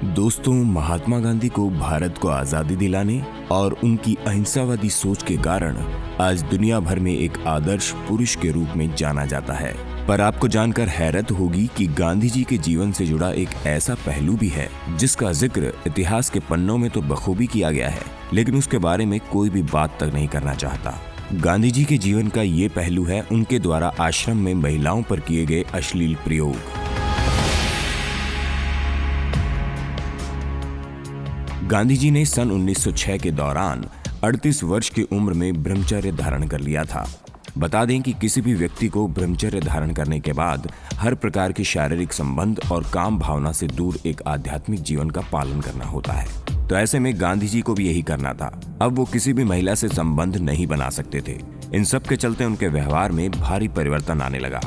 दोस्तों, महात्मा गांधी को भारत को आजादी दिलाने और उनकी अहिंसावादी सोच के कारण आज दुनिया भर में एक आदर्श पुरुष के रूप में जाना जाता है। पर आपको जानकर हैरत होगी कि गांधी जी के जीवन से जुड़ा एक ऐसा पहलू भी है जिसका जिक्र इतिहास के पन्नों में तो बखूबी किया गया है, लेकिन उसके बारे में कोई भी बात तक नहीं करना चाहता। गांधी जी के जीवन का ये पहलू है उनके द्वारा आश्रम में महिलाओं पर किए गए अश्लील प्रयोग। गांधी जी ने सन 1906 के दौरान 38 वर्ष की उम्र में ब्रह्मचर्य धारण कर लिया था। बता दें कि किसी भी व्यक्ति को ब्रह्मचर्य धारण करने के बाद हर प्रकार के शारीरिक संबंध और काम भावना से दूर एक आध्यात्मिक जीवन का पालन करना होता है। तो ऐसे में गांधी जी को भी यही करना था। अब वो किसी भी महिला से संबंध नहीं बना सकते थे। इन सब के चलते उनके व्यवहार में भारी परिवर्तन आने लगा।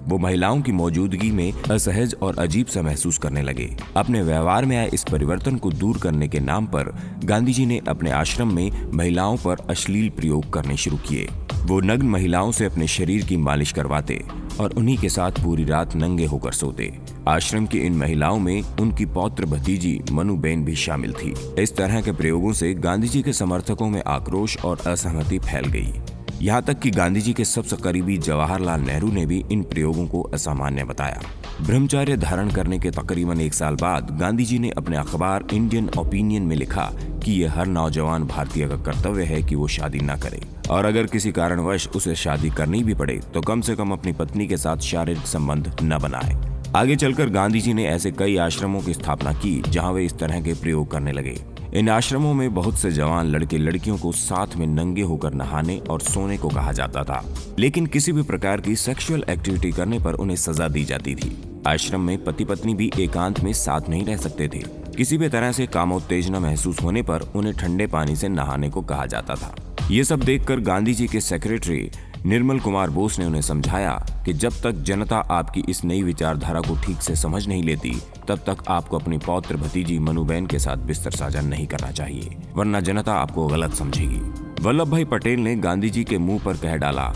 वो महिलाओं की मौजूदगी में असहज और अजीब सा महसूस करने लगे। अपने व्यवहार में आए इस परिवर्तन को दूर करने के नाम पर गांधी जी ने अपने आश्रम में महिलाओं पर अश्लील प्रयोग करने शुरू किए। वो नग्न महिलाओं से अपने शरीर की मालिश करवाते और उन्हीं के साथ पूरी रात नंगे होकर सोते। आश्रम की इन महिलाओं में उनकी पौत्र भतीजी मनुबेन भी शामिल थी। इस तरह के प्रयोगों से गांधी जी के समर्थकों में आक्रोश और असहमति फैल गई। यहाँ तक कि गांधी जी के सबसे करीबी जवाहरलाल नेहरू ने भी इन प्रयोगों को असामान्य बताया। ब्रह्मचर्य धारण करने के तकरीबन 1 साल बाद गांधी जी ने अपने अखबार इंडियन ओपिनियन में लिखा कि यह हर नौजवान भारतीय का कर्तव्य है कि वो शादी न करे, और अगर किसी कारणवश उसे शादी करनी भी पड़े तो कम से कम अपनी पत्नी के साथ शारीरिक संबंध न बनाए। आगे चलकर गांधी जी ने ऐसे कई आश्रमों की स्थापना की जहां वे इस तरह के प्रयोग करने लगे। इन आश्रमों में बहुत से जवान लड़के लड़कियों को साथ में नंगे होकर नहाने और सोने को कहा जाता था, लेकिन किसी भी प्रकार की सेक्सुअल एक्टिविटी करने पर उन्हें सजा दी जाती थी। आश्रम में पति पत्नी भी एकांत में साथ नहीं रह सकते थे। किसी भी तरह से कामोत्तेजना महसूस होने पर उन्हें ठंडे पानी से नहाने को कहा जाता था। ये सब देखकर गांधी जी के सेक्रेटरी निर्मल कुमार बोस ने उन्हें समझाया कि जब तक जनता आपकी इस नई विचारधारा को ठीक से समझ नहीं लेती, तब तक आपको अपनी पौत्र भतीजी मनुबेन के साथ बिस्तर साझा नहीं करना चाहिए, वरना जनता आपको गलत समझेगी। वल्लभ भाई पटेल ने गांधी जी के मुंह पर कह डाला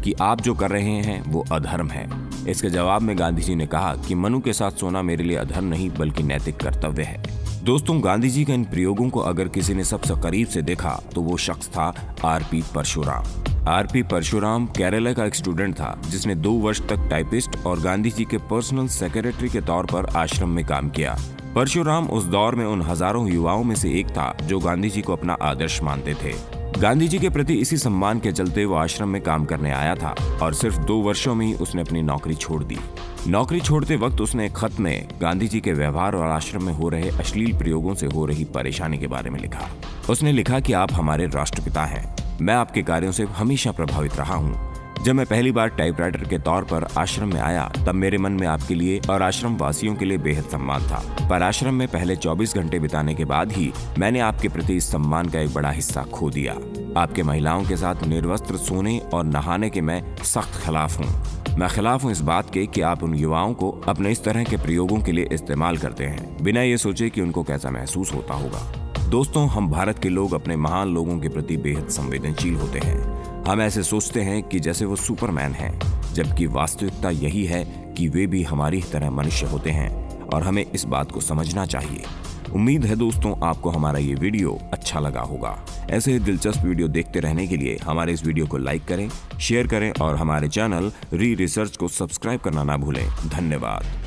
कि आप जो कर रहे हैं वो अधर्म है। इसके जवाब में गांधी जी ने कहा कि मनु के साथ सोना मेरे लिए अधर्म नहीं बल्कि नैतिक कर्तव्य है। दोस्तों, गांधी जी के इन प्रयोगों को अगर किसी ने सबसे करीब से देखा तो वो शख्स था आर.पी. परशुराम। आर.पी. परशुराम केरला का एक स्टूडेंट था जिसने 2 वर्ष तक टाइपिस्ट और गांधी जी के पर्सनल सेक्रेटरी के तौर पर आश्रम में काम किया। परशुराम उस दौर में उन हजारों युवाओं में से एक था जो गांधी जी को अपना आदर्श मानते थे। गांधी जी के प्रति इसी सम्मान के चलते वो आश्रम में काम करने आया था और सिर्फ 2 वर्षों में ही उसने अपनी नौकरी छोड़ दी। नौकरी छोड़ते वक्त उसने एक खत में गांधी जी के व्यवहार और आश्रम में हो रहे अश्लील प्रयोगों से हो रही परेशानी के बारे में लिखा। उसने लिखा कि आप हमारे राष्ट्रपिता हैं। मैं आपके कार्यों से हमेशा प्रभावित रहा हूँ। जब मैं पहली बार टाइपराइटर के तौर पर आश्रम में आया तब मेरे मन में आपके लिए और आश्रम वासियों के लिए बेहद सम्मान था, पर आश्रम में पहले 24 घंटे बिताने के बाद ही मैंने आपके प्रति इस सम्मान का एक बड़ा हिस्सा खो दिया। आपके महिलाओं के साथ निर्वस्त्र सोने और नहाने के मैं सख्त खिलाफ हूँ। मैं खिलाफ हूँ इस बात के कि आप उन युवाओं को अपने इस तरह के प्रयोगों के लिए इस्तेमाल करते हैं बिना ये सोचे कि उनको कैसा महसूस होता होगा। दोस्तों, हम भारत के लोग अपने महान लोगों के प्रति बेहद संवेदनशील होते हैं। हम ऐसे सोचते हैं कि जैसे वो सुपरमैन हैं, जबकि वास्तविकता यही है कि वे भी हमारी तरह मनुष्य होते हैं और हमें इस बात को समझना चाहिए। उम्मीद है दोस्तों आपको हमारा ये वीडियो अच्छा लगा होगा। ऐसे ही दिलचस्प वीडियो देखते रहने के लिए हमारे इस वीडियो को लाइक करें, शेयर करें और हमारे चैनल री रिसर्च को सब्सक्राइब करना ना भूलें। धन्यवाद।